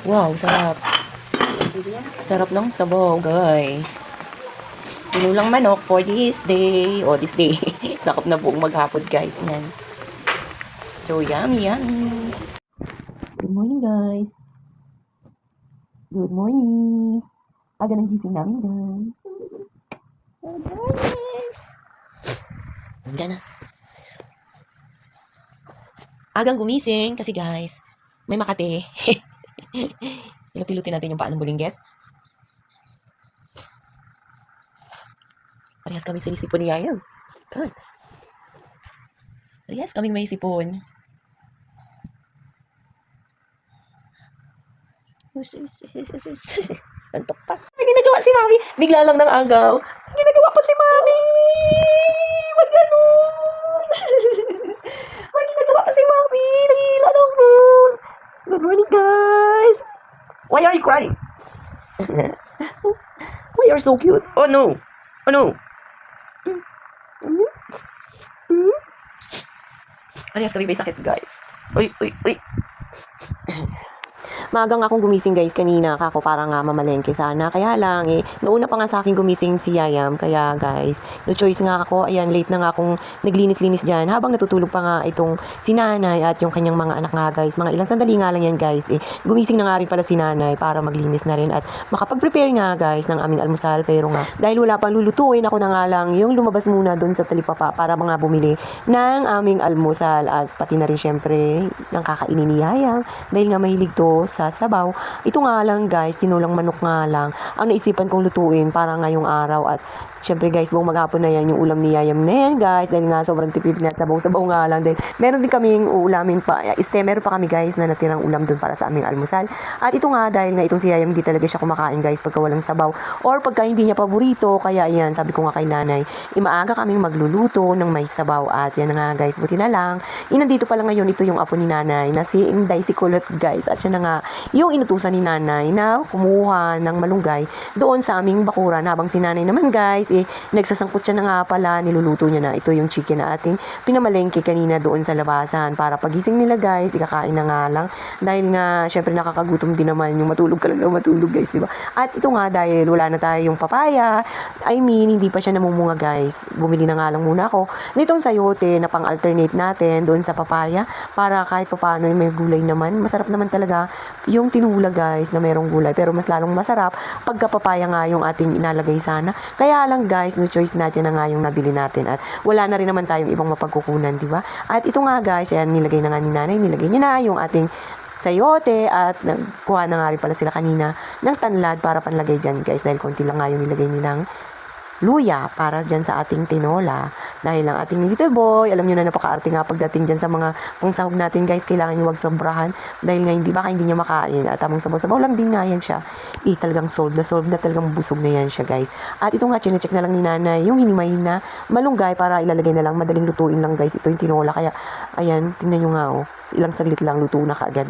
Wow, sarap. Sarap ng sabaw, guys. Tinulang manok for this day. Oh, this day. Sakop na buong maghapon, guys. Yan. So, yummy, yummy. Good morning, guys. Good morning. Aga ng gising namin, guys. Good morning. Hanggang na. Agang gumising kasi, guys, may Makati. Iluti-luti natin yung paanong bulinggit. Parehas kami sinisipon ni Yayang. God. Parehas kaming may sipon. Antok pa. May ginagawa si Mami. Bigla lang ng agaw. May ginagawa pa si Mami. Wag ganun. May ginagawa pa si Mami. Nangihila ng phone. Good morning, guys. Why are you crying? Why are you so cute? Oh no. Oh no. Parehas kami may sakit, guys. Uy, uy, uy. Magang akong gumising, guys, kanina kako para nga mamalengke sana. Kaya lang nauna pa nga sa akin gumising si Yayam. Kaya guys, no choice nga ako. Ayan, late na nga akong naglinis-linis dyan. Habang natutulog pa nga itong si nanay at yung kanyang mga anak nga, guys. Mga ilang sandali nga lang yan, guys. Gumising na nga rin pala si nanay para maglinis na rin at makapag-prepare nga, guys, ng aming almusal. Pero nga, dahil wala pang lulutuin, ako na nga lang yung lumabas muna doon sa talipapa para mga bumili ng aming almusal. At pati na rin syempre ng kakainin ni Yayam. Dahil nga mahilig to sa sabaw. Ito nga lang, guys, tinulang manok nga lang ang naisipan kong lutuin para ngayong araw. At syempre, guys, buong maghapon na yan yung ulam ni Yayam na yan, guys, dahil nga sobrang tipid na sabaw-sabaw nga lang. Dahil meron din kaming uulamin pa, meron pa kami, guys, na natirang ulam dun para sa aming almusal. At ito nga, dahil nga itong si Yayam hindi talaga siya kumakain, guys, pagka walang sabaw or pagka hindi niya paborito. Kaya yan, sabi ko nga kay nanay, maaga kaming magluluto ng may sabaw. At yan nga, guys, buti na lang inandito pala ngayon ito yung apo ni nanay na si Inday si Kulot, guys. At siya na nga yung inutusan ni nanay na kumuha ng malunggay doon sa aming bakuran. Habang si nanay naman, guys, nagsasangkot siya na nga pala, niluluto niya na ito yung chicken na ating pinamalengke kanina doon sa labasan. Para pagising nila, guys, ikakain na nga lang. Dahil nga, syempre nakakagutom din naman yung matulog ka lang na matulog, guys, diba? At ito nga, dahil wala na tayong papaya, hindi pa siya namumunga, guys. Bumili na nga lang muna ako nitong sayote na pang-alternate natin doon sa papaya para kahit paano may gulay naman. Masarap naman talaga yung tinula, guys, na merong gulay. Pero mas lalong masarap pagka papaya nga yung ating inalagay sana. Kaya lang, guys, no choice natin na nga yung nabili natin. At wala na rin naman tayong ibang mapagkukunan, di ba? At ito nga, guys, ayan, nilagay na nga ni nanay. Nilagay niya na yung ating sayote at nagkuha na nga rin pala sila kanina ng tanlad para panlagay dyan, guys. Dahil konti lang nga yung nilagay nilang luya para dyan sa ating tinola. Dahil ang ating little boy, alam nyo na napaka-arte nga pagdating dyan sa mga pangsahog natin, guys, kailangan nyo wag sobrahan. Dahil nga baka hindi niya makain. At tamang sabaw-sabaw lang din nga yan siya. Talagang solve na talagang busog na yan siya, guys. At ito nga, chinecheck na lang ni nanay yung hinimay na malunggay para ilalagay na lang. Madaling lutuin lang, guys. Ito yung tinola. Kaya, ayan, tingnan nyo nga, ilang saglit lang luto na kaagad.